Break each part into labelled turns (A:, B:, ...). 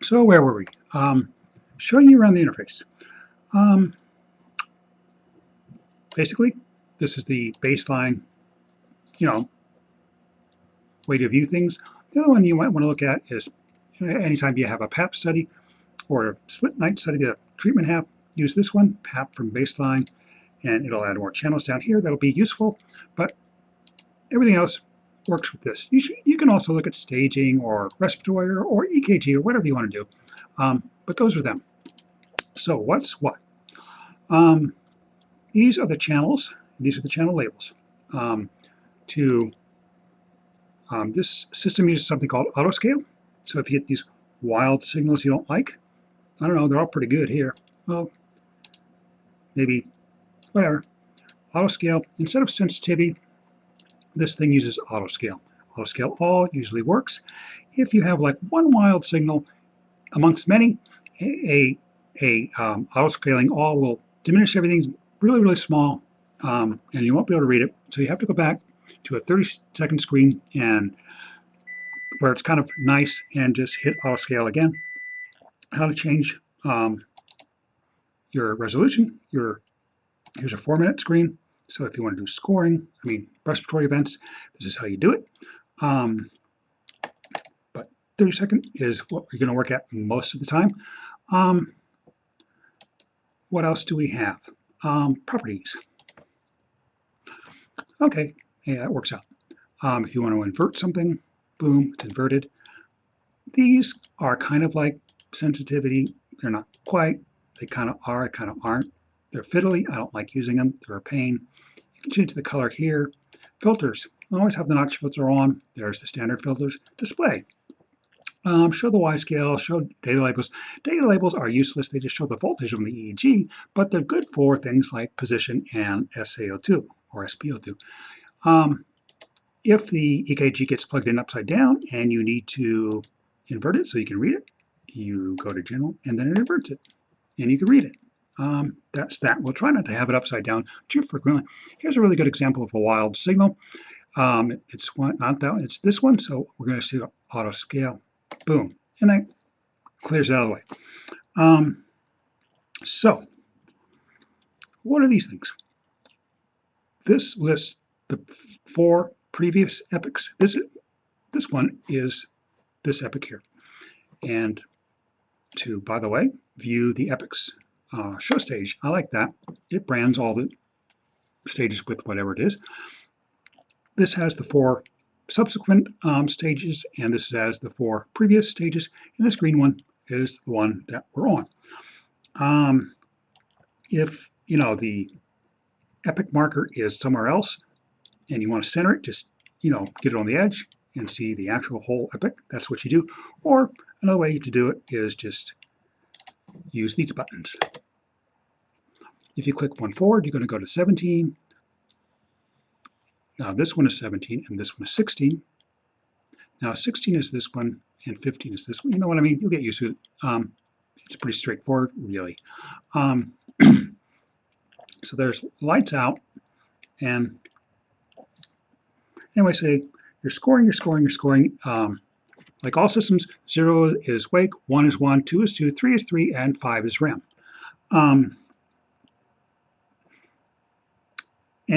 A: So where were we? Showing you around the interface. Um, Basically, this is the baseline, you know, way to view things. The other one you might want to look at is anytime you have a PAP study or a split night study that treatment have, use this one, PAP from baseline, and it'll add more channels down here that'll be useful. But everything else works with this. You can also look at staging or respiratory or EKG or whatever you want to do. But those are them. So what's what? Um, these are the channels. These are the channel labels. Um, to This system uses something called autoscale. So if you get these wild signals you don't like, I don't know, they're all pretty good here. Well, maybe whatever. Autoscale, instead of sensitivity, this thing uses autoscale. Autoscale all usually works. If you have like one wild signal amongst many, autoscaling all will diminish everything really, really small, and you won't be able to read it. So you have to go back to a 30-second screen and where it's kind of nice and just hit autoscale again. How to change your resolution. Here's a 4-minute screen. So if you want to do scoring, respiratory events, this is how you do it. But 30-second is what you're going to work at most of the time. What else do we have? Properties. Okay, yeah, it works out. If you want to invert something, boom, it's inverted. These are kind of like sensitivity. They're not quite. They kind of are, kind of aren't. They're fiddly. I don't like using them. They're a pain. You can change the color here. Filters. I always have the notch filter on. There's the standard filters. Display. Show the Y scale, show data labels. Data labels are useless. They just show the voltage on the EEG, but they're good for things like position and SaO2 or SpO2. If the EKG gets plugged in upside down and you need to invert it so you can read it, you go to general and then it inverts it and you can read it. That's that. We'll try not to have it upside down too frequently. Here's a really good example of a wild signal. It's not that one, it's this one. So we're going to see auto scale. Boom. And that clears it out of the way. So what are these things? This lists the 4 previous epochs. This one is this epoch here. And to, by the way, view the epochs show stage. I like that. It brands all the stages with whatever it is. This has the 4 subsequent stages, and this has the 4 previous stages. And this green one is the one that we're on. If the epoch marker is somewhere else, and you want to center it, just get it on the edge and see the actual whole epoch. That's what you do. Or another way to do it is just use these buttons. If you click one forward, you're going to go to 17. Now this one is 17 and this one is 16. Now 16 is this one and 15 is this one. You know what I mean? You'll get used to it. It's pretty straightforward, really. So there's lights out, and anyway, say you're scoring. Like all systems, 0 is wake, 1 is 1, 2 is 2, 3 is 3, and 5 is REM. And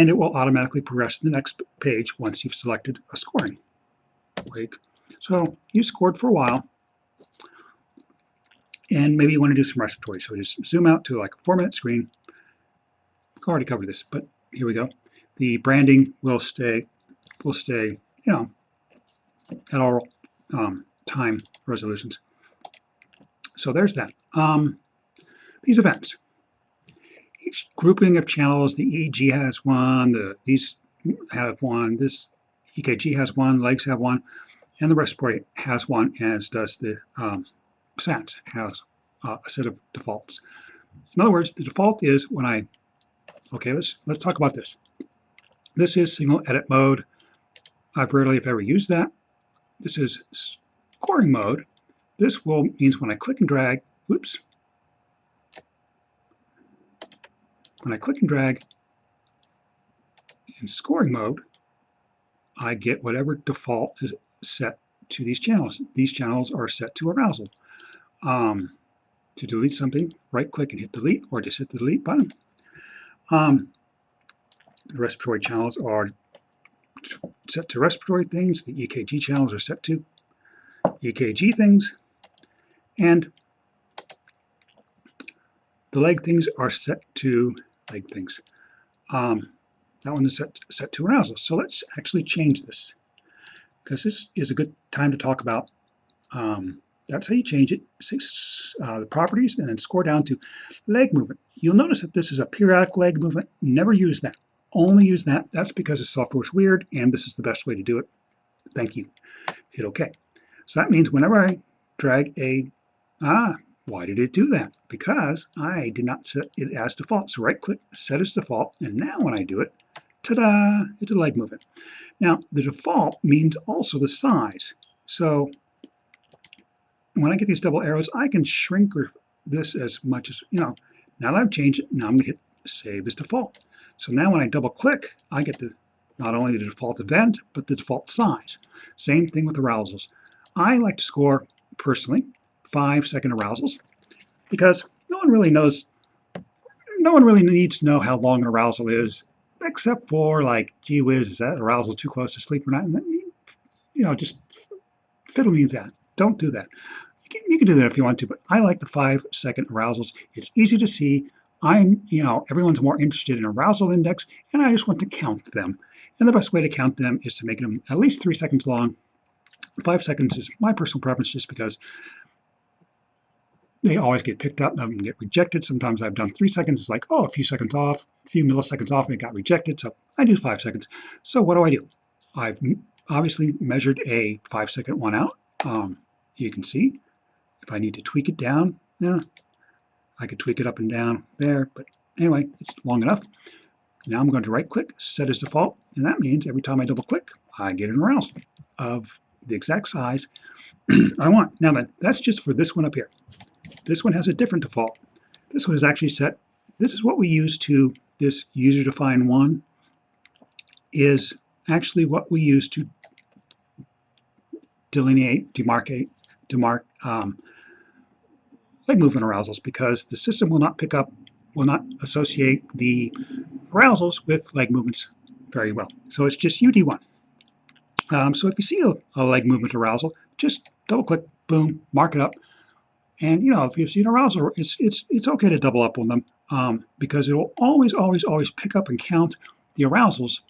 A: it will automatically progress to the next page once you've selected a scoring. Wake. So you scored for a while, and maybe you want to do some respiratory. So just zoom out to like a 4-minute screen. I've already covered this, but here we go. The branding will stay, at all time resolutions. So there's that. These events. Each grouping of channels, the EEG has one, these have one, this EKG has one, legs have one, and the respiratory has one, as does the SATS has a set of defaults. In other words, the default is when let's talk about this. This is signal edit mode. I've rarely, if ever, used that. This is scoring mode. This means when I click and drag, when I click and drag in scoring mode, I get whatever default is set to these channels. These channels are set to arousal. To delete something, right-click and hit delete, or just hit the delete button. The respiratory channels are set to respiratory things. The EKG channels are set to EKG things. And the leg things are set to leg things. That one is set to arousal. So let's actually change this, because this is a good time to talk about. That's how you change it. The properties, and then scroll down to leg movement. You'll notice that this is a periodic leg movement. Never use that. Only use that. That's because the software is weird, and this is the best way to do it. Thank you. Hit OK. So that means whenever I drag why did it do that? Because I did not set it as default. So right-click, set as default, and now when I do it, ta-da, it's a leg movement. Now, the default means also the size. So when I get these double arrows, I can shrink this as much as, now that I've changed it, now I'm going to hit Save as Default. So now when I double-click, I get not only the default event, but the default size. Same thing with arousals. I like to score, personally, 5-second arousals, because no one really needs to know how long an arousal is, except for like, gee whiz, is that arousal too close to sleep or not? And then, just fiddle me with that. Don't do that. You can do that if you want to, but I like the 5-second arousals. It's easy to see. Everyone's more interested in arousal index, and I just want to count them. And the best way to count them is to make them at least 3 seconds long. 5 seconds is my personal preference, just because they always get picked up and get rejected. Sometimes I've done 3 seconds. It's like, oh, a few seconds off, a few milliseconds off, and it got rejected. So I do 5 seconds. So what do? I've obviously measured a 5-second one out. You can see if I need to tweak it down, I could tweak it up and down there. But anyway, it's long enough. Now I'm going to right-click, set as default, and that means every time I double-click, I get an arousal of the exact size I want. Now then, that's just for this one up here. This one has a different default. This one is actually set. This is what we use to, this user-defined one is actually what we use to demark leg movement arousals, because the system will not associate the arousals with leg movements very well. So it's just UD1. So if you see a leg movement arousal, just double-click, boom, mark it up. And if you see an arousal, it's okay to double up on them, because it will always pick up and count the arousals,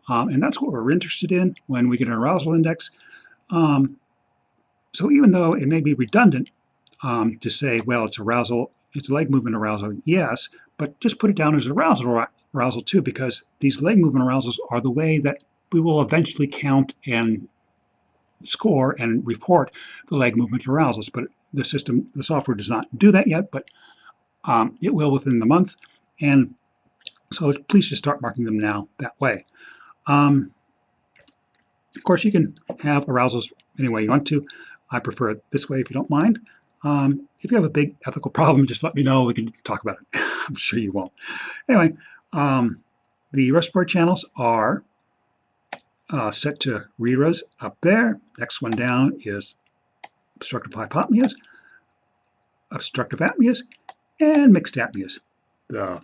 A: and that's what we're interested in when we get an arousal index. So even though it may be redundant to say, well, it's leg movement arousal, yes, but just put it down as arousal too, because these leg movement arousals are the way that we will eventually count and score and report the leg movement arousals. But the software does not do that yet, but it will within the month. And so please just start marking them now that way. Of course, you can have arousals any way you want to. I prefer it this way if you don't mind. If you have a big ethical problem, just let me know. We can talk about it. I'm sure you won't. Anyway, the respiratory channels are set to RERAs up there. Next one down is obstructive hypopneas, obstructive apneas, and mixed apneas,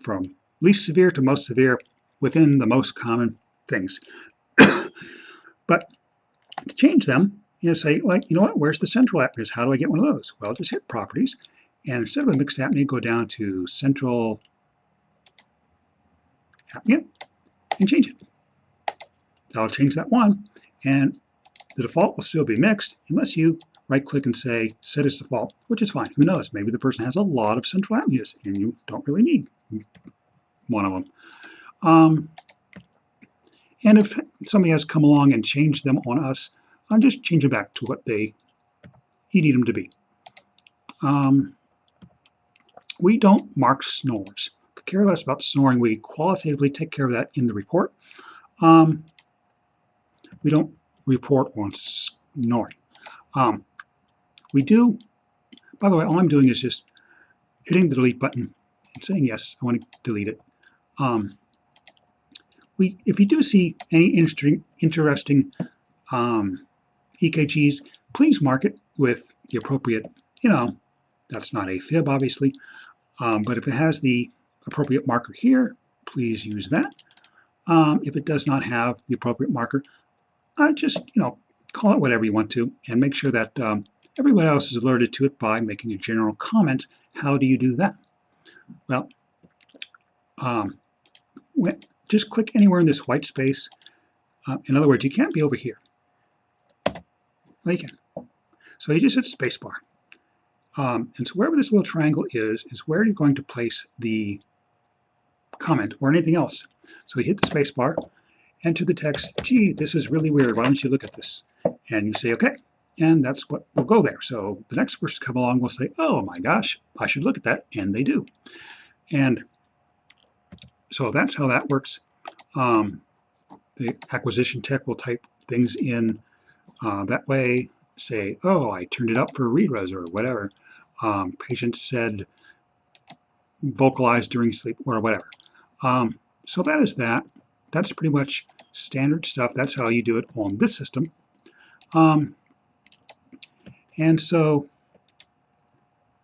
A: from least severe to most severe within the most common things. But to change them, say, like, what, where's the central apneas? How do I get one of those? Well, just hit properties, and instead of a mixed apnea, go down to central apnea and change it. I'll change that one, and the default will still be mixed unless you right-click and say set as default, which is fine. Who knows? Maybe the person has a lot of central apneas and you don't really need one of them. And if somebody has come along and changed them on us, I'll just change it back to what you need them to be. We don't mark snores. Could care less about snoring. We qualitatively take care of that in the report. We don't report on snoring. We do, by the way, all I'm doing is just hitting the delete button and saying, yes, I want to delete it. If you do see any interesting EKGs, please mark it with the appropriate you know, that's not a fib, obviously. But if it has the appropriate marker here, please use that. If it does not have the appropriate marker, just, call it whatever you want to, and make sure that everyone else is alerted to it by making a general comment. How do you do that? Well, just click anywhere in this white space. In other words, you can't be over here. Well, you can. So you just hit spacebar. And so wherever this little triangle is where you're going to place the comment or anything else. So you hit the spacebar, enter the text, gee, this is really weird, why don't you look at this? And you say, okay, and that's what will go there. So the next person come along will say, oh my gosh, I should look at that, and they do. And so that's how that works. The acquisition tech will type things in that way, say, oh, I turned it up for read-res or whatever. Patient said vocalized during sleep or whatever. So that is that. That's pretty much standard stuff. That's how you do it on this system. And so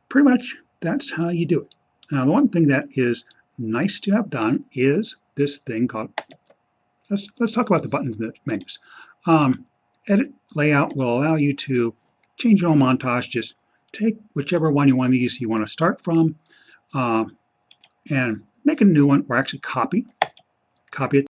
A: pretty much that's how you do it. Now, the one thing that is nice to have done is this thing called, let's talk about the buttons and the menus. Edit layout will allow you to change your own montage. Just take whichever one you want to start from and make a new one, or actually copy it